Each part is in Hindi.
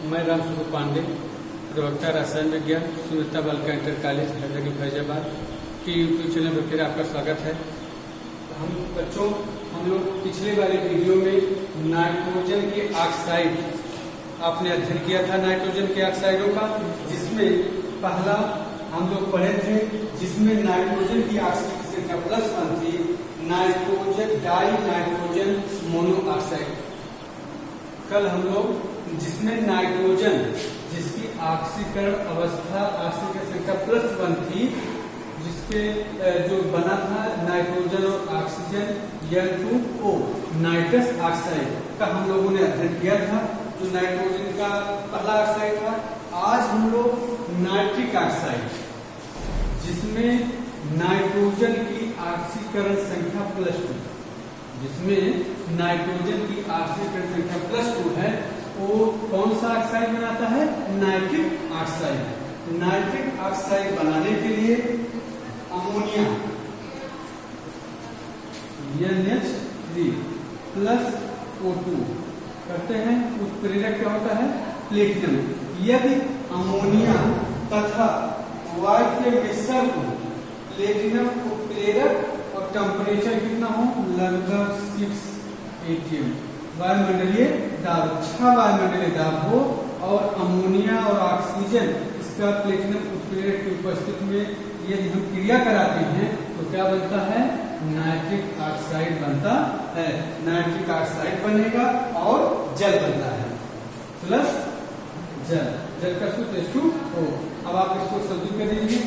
मैं रामस्वरूप पांडे, प्रवक्ता रसायन विज्ञान सुनीता बालिका इंटर कॉलेज हैदराबाद फैजाबाद के यूट्यूब चैनल पर फिर आपका स्वागत है। हम लोग पिछले वाले वीडियो में नाइट्रोजन के ऑक्साइड आपने अध्ययन किया था, नाइट्रोजन के ऑक्साइडों का, जिसमें पहला हम लोग पढ़े थे जिसमें नाइट्रोजन की ऑक्सीजन की संख्या +1 थी, नाइट्रोजन डाई नाइट्रोजन मोनोऑक्साइड। कल हम लोग जिसमें नाइट्रोजन जिसकी ऑक्सीकरण अवस्था ऑक्सीजन संख्या +1 थी, जिसके जो बना था नाइट्रोजन और ऑक्सीजन N2O नाइट्रस ऑक्साइड का हम लोगों ने अध्ययन किया था, जो नाइट्रोजन का पहला ऑक्साइड था। आज हम लोग नाइट्रिक ऑक्साइड जिसमें नाइट्रोजन की ऑक्सीकरण संख्या +2, जिसमें नाइट्रोजन की ऑक्सीकरण संख्या +2 है, वो कौन सा ऑक्साइड बनाता है? Nitric oxide. नाइट्रिक ऑक्साइड बनाने के लिए अमोनिया NH3 प्लस O2 करते हैं। उत्प्रेरक क्या होता है? प्लेटिनम। यदि अमोनिया तथा वायु के मिश्रण को प्लेटिनम उत्प्रेरक और टेम्परेचर कितना हो? लगभग 6 atm वायुमंडलीय दाब, 6 वायुमंडलीय दाब हो, और अमोनिया और ऑक्सीजन इसका प्लेटिनम उत्प्रेरक की उपस्थिति में यदि हम क्रिया कराते हैं तो क्या बनता है? नाइट्रिक ऑक्साइड बनता है। नाइट्रिक ऑक्साइड बनेगा और जल बनता है, प्लस जल, जल का सूत्र H2O। अब आप इसको सब्जी कर दीजिए,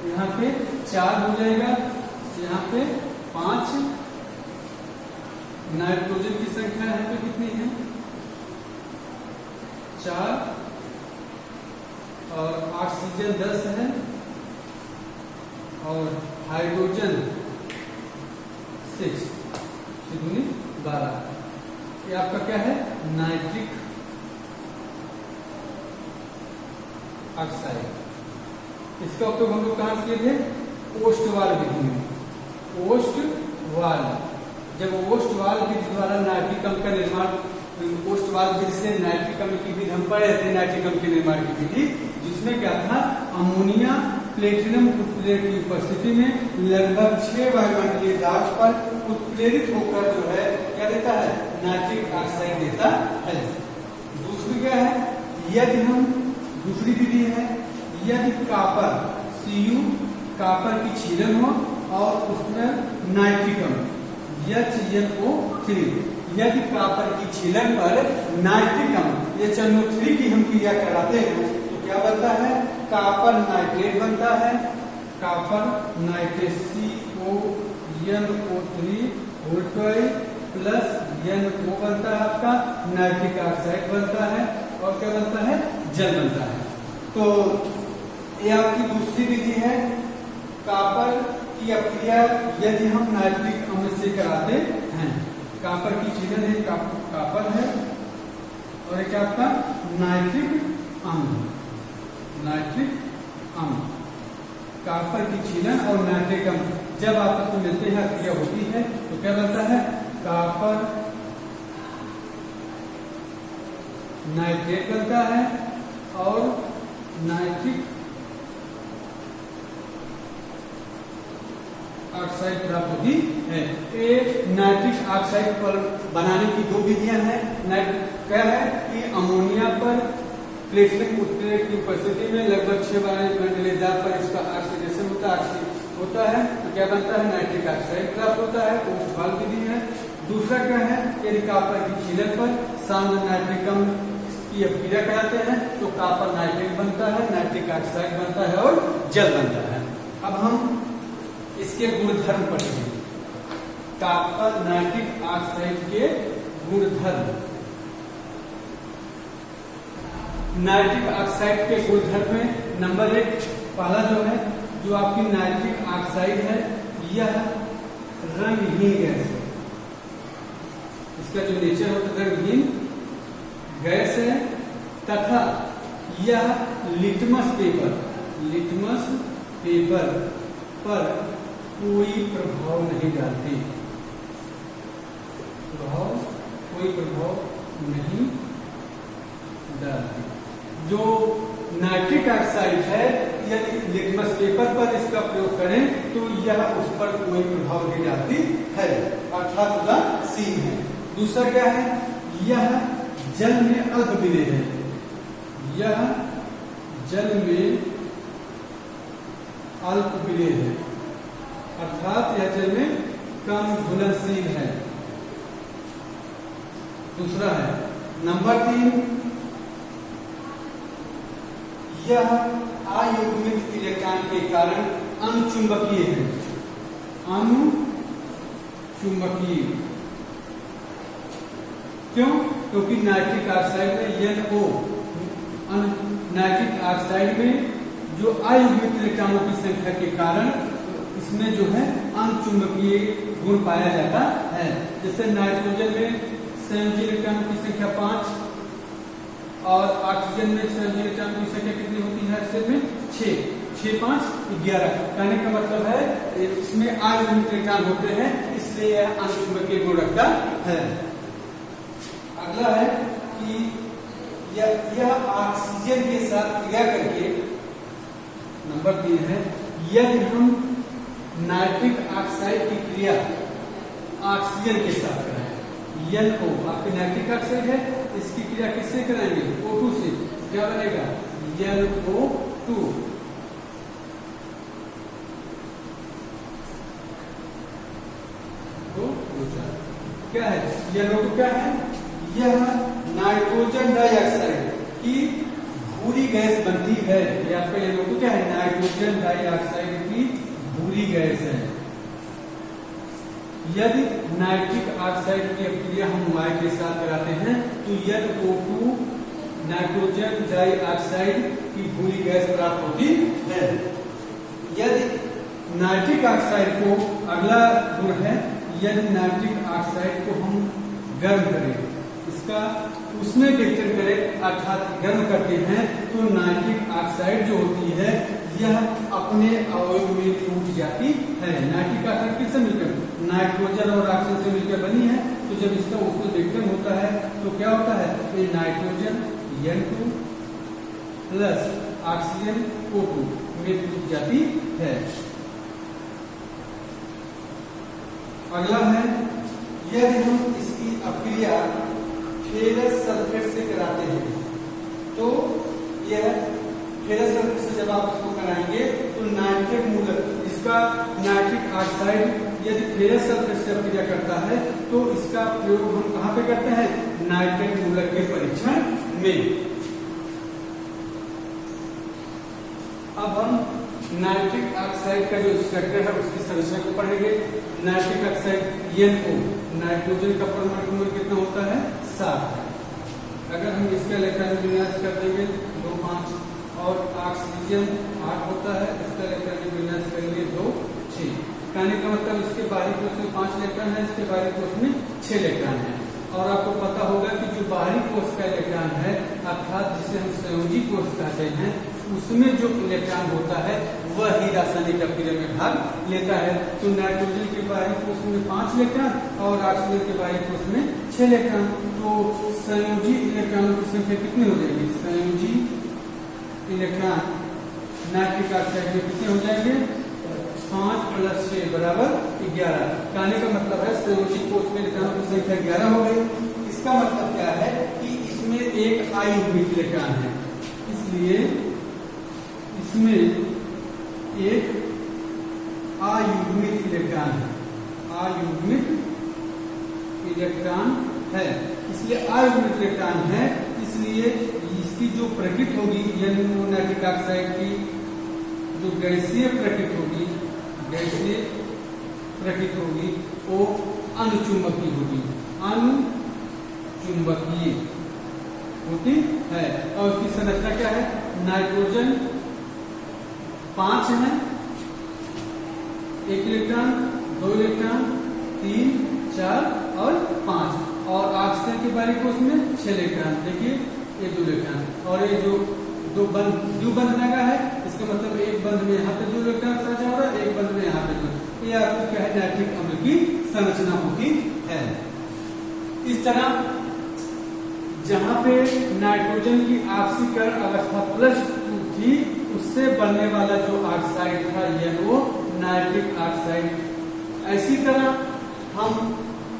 यहाँ पे 4 हो जाएगा, यहाँ पे 5। नाइट्रोजन की संख्या यहाँ पे कितनी है? 4, और ऑक्सीजन 10 है, और हाइड्रोजन 6, 12। ये आपका क्या है? Nitric oxide. इसका उपयोग हम लोग कहाँ किए थे? ओस्टवाल विधि में। ओस्टवाल, जब ओस्टवाल विधि द्वारा नाइट्रिक अम्ल का निर्माण, ओस्टवाल विधि से नाइट्रिक अम्ल की विधि हम पढ़े थे, नाइट्रिक अम्ल के निर्माण की विधि, जिसमें क्या था? अमोनिया प्लेटिनम उत्प्रेरक की उपस्थिति में लगभग 6 वायुमंडलीय दाब पर उत्प्रेरित होकर जो है क्या देता है? नाइट्रिक ऑक्साइड देता है। दूसरी क्या है? यदि हम, दूसरी विधि है, यदि कापर Cu कापर की छीलन हो और उसमें नाइट्रिक अम्ल HNO3, यदि कापर की छीलन पर नाइट्रिक अम्ल HNO3 की हम क्रिया कराते हैं तो क्या बनता है? कापर नाइट्रेट बनता है। Copper nitrate CONO3 plus NO बनता है, आपका नाइट्रिक ऑक्साइड बनता है, और क्या बनता है? जल बनता है। तो ये आपकी दूसरी विधि है। कापर की अपक्रिया यदि हम नाइट्रिक अम्ल से कराते हैं, कापर की छीलन है, कापर है, और एक आपका नाइट्रिक अम्ल, नाइट्रिक अम्ल, कापर की छीलन और नाइट्रिक अम्ल जब आपस में मिलते हैं, क्रिया होती है, तो क्या बनता है? कापर नाइट्रेट बनता है और नाइट्रिक ऑक्साइड प्राप्त होती है। एक नाइट्रिक ऑक्साइड पर बनाने की 2 विधियां हैं। क्या है कि अमोनिया पर प्लेटिनम उत्प्रेरक की उपस्थिति में लगभग 6 वायुमंडलीय दाब पर इसका ऑक्सीडेशन होता है, तो क्या बनता है? नाइट्रिक ऑक्साइड प्राप्त होता है, ओस्टवाल विधि है। दूसरा क्या है? यदि कापर की छीलन पर सांद्र नाइट्रिक अम्ल की अपक्रिया कराते हैं तो कापर नाइट्रेट बनता है, नाइट्रिक ऑक्साइड बनता है और जल बनता है। अब हम इसके गुणधर्म पढ़ेंगे, कापर नाइट्रिक ऑक्साइड के गुणधर्म। नाइट्रिक ऑक्साइड के गुणधर्म में नंबर 1 पहला जो है, जो आपकी नाइट्रिक ऑक्साइड है, यह रंगहीन गैस है। इसका जो नेचर होता है रंगहीन गैस है, तथा यह लिटमस पेपर पर कोई प्रभाव नहीं डालती। कोई प्रभाव नहीं जो नाइट्रिक ऑक्साइड है, यदि लिटमस पेपर पर इसका प्रयोग करें तो यह उस पर कोई प्रभाव नहीं डालती है, अर्थात उदासीन है। दूसरा क्या है, यह जल में अल्प विलेय है, यह जल में अल्प विलेय है, अर्थात यह जल में कम घुलनशील है। दूसरा है नंबर 3, यह अयुग्मित इलेक्ट्रॉन के कारण अनुचुंबकीय है, अनुचुंबकीय। क्यों? क्योंकि नाइट्रिक ऑक्साइड में NO, नाइट्रिक ऑक्साइड में जो अयुग्मित इलेक्ट्रॉनों की संख्या के कारण इसमें जो है अनुचुंबकीय गुण पाया जाता है। जैसे नाइट्रोजन में संयोजी इलेक्ट्रॉनों की संख्या 5 और ऑक्सीजन में संयोजी इलेक्ट्रॉनों की संख्या कितनी होती है? ऑक्सीजन में 6, 6, 5, 11। कहने का मतलब है इसमें अयुग्मित इलेक्ट्रॉन होते हैं, इसलिए यह अनुचुंबकीय गुण रखता है। अगला है कि यह ऑक्सीजन के साथ क्रिया करके, नंबर 3 है, यदि हम नाइट्रिक ऑक्साइड की क्रिया ऑक्सीजन के साथ कराएं, NO आपके नाइट्रिक ऑक्साइड है, इसकी क्रिया किससे कराएंगे? O2 से। क्या बनेगा? NO2। क्या है NO2? क्या है? यह नाइट्रोजन डाइऑक्साइड की भूरी गैस बनती है। ये आपका NO2 क्या है? नाइट्रोजन डाइऑक्साइड की भूरी गैस है। यदि नाइट्रिक ऑक्साइड की क्रिया हम Y के साथ कराते हैं तो NO2 नाइट्रोजन डाइऑक्साइड की भूरी गैस प्राप्त होती है। यदि नाइट्रिक ऑक्साइड को, अगला गुण है, यदि नाइट्रिक ऑक्साइड को हम गर्म करें, इसका उसमें विघटन करें अर्थात गर्म करते हैं, तो नाइट्रिक ऑक्साइड जो होती है यह अपने अवयव में टूट जाती है। नाइट्रिक ऑक्साइड किससे मिलकर? नाइट्रोजन और ऑक्सीजन से मिलकर बनी है। तो जब इसका उसमें विघटन होता है तो क्या होता है? ये nitrogen N2 plus oxygen O2 में टूट जाती है। अगला है, यदि हम इसकी अपक्रिया फेरस सल्फेट से कराते हैं तो यह फेरस सल्फेट से जब आप इसको कराएंगे तो नाइट्रिक मूलक, इसका नाइट्रिक ऑक्साइड यदि फेरस सल्फेट से अपक्रिया करता है तो इसका प्रयोग हम कहां पे करते हैं? नाइट्रेट मूलक के परीक्षण में। अब हम नाइट्रिक ऑक्साइड का जो स्ट्रक्चर है उसकी संरचना को पढ़ेंगे। नाइट्रिक ऑक्साइड NO, नाइट्रोजन का परमाणु नंबर कितना होता है? 7। अगर हम इसका इलेक्ट्रॉन विन्यास कर देंगे 2, 5 और ऑक्सीजन 8 होता है, इसका इलेक्ट्रॉन विन्यास करेंगे 2, 6। कहने का मतलब इसके बाहरी कोष में 5 इलेक्ट्रॉन है, इसके बाहरी कोष में 6 इलेक्ट्रॉन है। और आपको पता होगा कि जो बाहरी कोष का इलेक्ट्रॉन है, अर्थात जिसे हम संयोजी कोष कहते हैं, उसमें जो इलेक्ट्रॉन होता है वह ही रासायनिक अपक्रिया में भाग लेता है। तो नाइट्रोजन के बाहरी कोष में 5 इलेक्ट्रॉन और ऑक्सीजन के बाहरी कोष में 6 इलेक्ट्रॉन। तो संयोजी इलेक्ट्रॉनों की संख्या कितनी हो जाएगी? संयोजी इलेक्ट्रॉन नाइट्रिक ऑक्साइड में कितने हो जाएंगे? 5 + 6 = 11। कहने का मतलब है संयोजी कोष में इलेक्ट्रॉनों की संख्या 11 हो गई। इसका मतलब क्या है कि इसमें एक अयुग्मित इलेक्ट्रॉन है, इसलिए इसमें एक अयुग्मित इलेक्ट्रॉन है, अयुग्मित इलेक्ट्रॉन है। इसलिए अयुग्मित इलेक्ट्रॉन है, इसलिए इसकी जो प्रकृति होगी नाइट्रिक ऑक्साइड की जो गैसीय प्रकृति होगी, गैसीय प्रकृति होगी वो अनुचुंबकीय होगी, अनुचुंबकीय होती है। और उसकी संरचना क्या है? नाइट्रोजन 5 है, 1 इलेक्ट्रॉन, 2 इलेक्ट्रॉन, 3, 4 और 5। और ऑक्सीजन के बाहरी कोष में 6 इलेक्ट्रॉन। देखिए ये 2 इलेक्ट्रॉन और ये जो दो बंध लगा है, इसका मतलब एक बंध में यहाँ पे 2 इलेक्ट्रॉन साझा हो रहा है, एक बंध में यहाँ पे 2। ये आपको क्या है? नाइट्रिक अम्ल की संरचना होती है। इस तरह जहां पे नाइट्रोजन की ऑक्सीकरण अवस्था +2 थी, उससे बनने वाला जो ऑक्साइड था यह वो नाइट्रिक ऑक्साइड। ऐसी तरह हम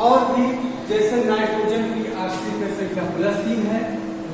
और भी, जैसे नाइट्रोजन की ऑक्सीकरण संख्या +3 है,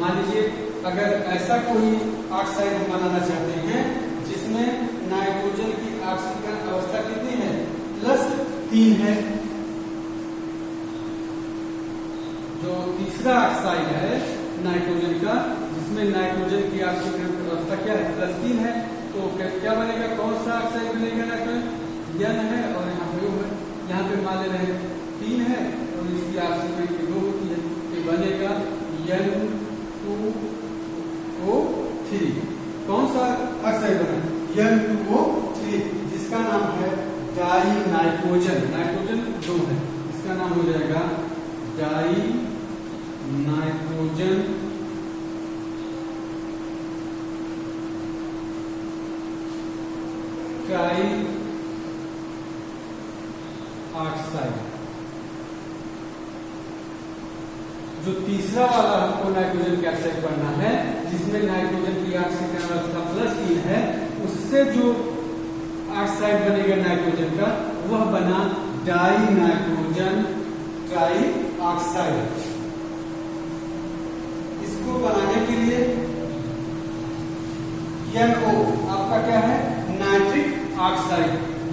मान लीजिए अगर ऐसा कोई ऑक्साइड हम बनाना चाहते हैं जिसमें नाइट्रोजन की ऑक्सीकरण अवस्था कितनी है, +3 है, जो तीसरा ऑक्साइड है नाइट्रोजन का जिसमें नाइट्रोजन की ऑक्सीकरण अवस्था क्या है, +3 है, तो क्या बनेगा, कौन सा ऑक्साइड बनेगा, नाइट्रोजन N है और यहाँ पे O है, यहाँ पे मान ले रहे हैं 3 है और इसकी ऑक्सीकरण की 2 होती है, ये बनेगा N2O3। कौन सा ऑक्साइड बना, N2O3, जिसका नाम है डाई नाइट्रोजन। नाइट्रोजन 2 है, इसका नाम हो जाएगा डाई नाइट्रोजन ट्राई ऑक्साइड। जो तीसरा वाला हमको नाइट्रोजन की ऑक्साइड पढ़ना है जिसमें नाइट्रोजन की ऑक्सीकरण अवस्था +3 है, उससे जो ऑक्साइड बनेगा नाइट्रोजन का वह बना डाई नाइट्रोजन ट्राई ऑक्साइड। इसको बनाने के लिए NO आपका क्या है, नाइट्रिक ऑक्साइड।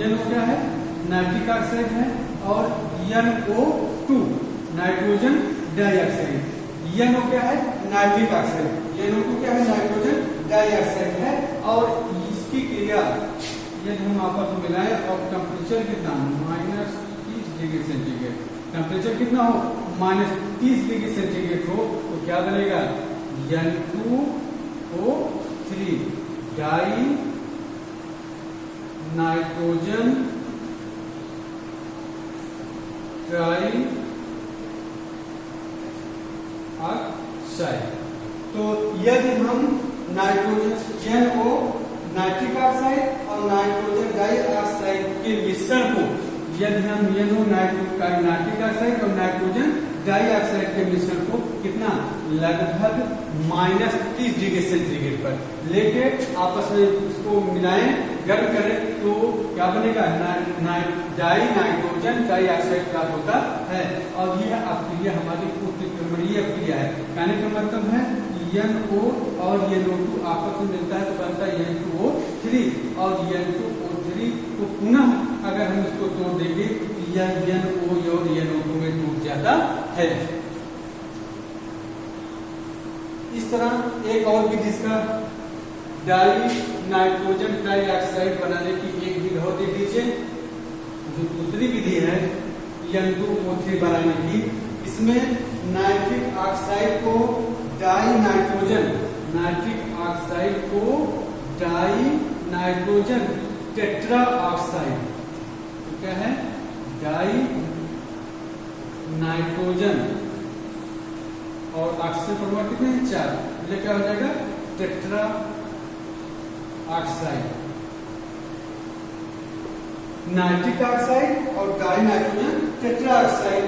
NO क्या है, नाइट्रिक ऑक्साइड है, और NO2 नाइट्रोजन डाइऑक्साइड। NO क्या है, नाइट्रिक ऑक्साइड, NO2 क्या है, नाइट्रोजन डाइऑक्साइड है। और इसकी क्रिया यदि हम आपस में मिलाएं और टेम्परेचर कितना, -30 डिग्री सेंटीग्रेड, टेम्परेचर कितना हो, -30 डिग्री सेंटीग्रेड हो, तो क्या बनेगा, N2O3 die nitrogen try oxide. तो यदि हम नाइट्रोजन NO नाइट्रिक ऑक्साइड और नाइट्रोजन डाई ऑक्साइड के मिश्रण को, यदि हम NO नाइट्रिक ऑक्साइड और नाइट्रोजन डाई ऑक्साइड के मिश्रण को कितना, लगभग -30 डिग्री सेंटीग्रेड पर लेके आपस में इसको मिलाएं, गर्म करें, तो क्या बनेगा, डाई नाइट्रोजन डाई ऑक्साइड प्राप्त होता है। और यह क्रिया हमारी उत्क्रमणीय क्रिया है। कहने का मतलब है NO और NO2 आपस में मिलता है तो बनता है N2O3, और N2O3 को पुनः अगर हम इसको तोड़ देंगे यह NO और NO2 में टूट जाता है। इस तरह एक और विधि इसका डाई नाइट्रोजन डाइऑक्साइड बनाने की एक विधि और देख लीजिए। जो दूसरी विधि है N2O3 बनाने की, इसमें नाइट्रिक ऑक्साइड को डाई नाइट्रोजन टेट्रा ऑक्साइड, तो क्या है, डाई नाइट्रोजन और ऑक्सीजन परमाणु कितने हैं, 4, इसलिए क्या हो जाएगा, टेट्रा ऑक्साइड। नाइट्रिक ऑक्साइड और डाई नाइट्रोजन टेट्रा ऑक्साइड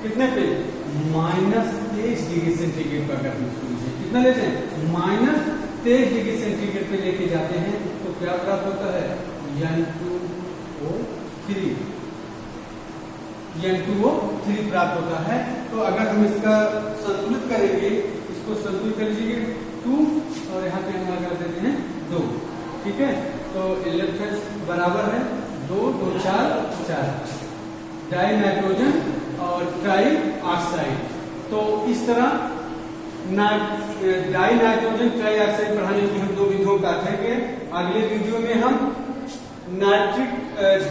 कितने पे, -23 डिग्री सेंटीग्रेड पर अगर हम इसको कितना लेते हैं, -23 डिग्री सेंटीग्रेड पे लेके जाते हैं तो क्या प्राप्त होता है, N2O3 प्राप्त होता है। तो अगर हम इसका संतुलित करेंगे, इसको संतुलित कर लीजिए 2 और यहाँ पे हम लगा देते हैं 2, ठीक है। तो इलेक्ट्रॉन बराबर है 2 2 4 4 डाई नाइट्रोजन और ट्राई ऑक्साइड। तो इस तरह डाई नाइट्रोजन ट्राई ऑक्साइड बढ़ाने की हम 2 विधियों का अध्ययन करें। अगले वीडियो में हम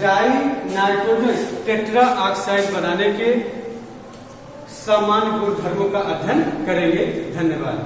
डाई नाइट्रोजन टेट्रा ऑक्साइड बनाने के सामान्य गुणधर्मों का अध्ययन करेंगे। धन्यवाद।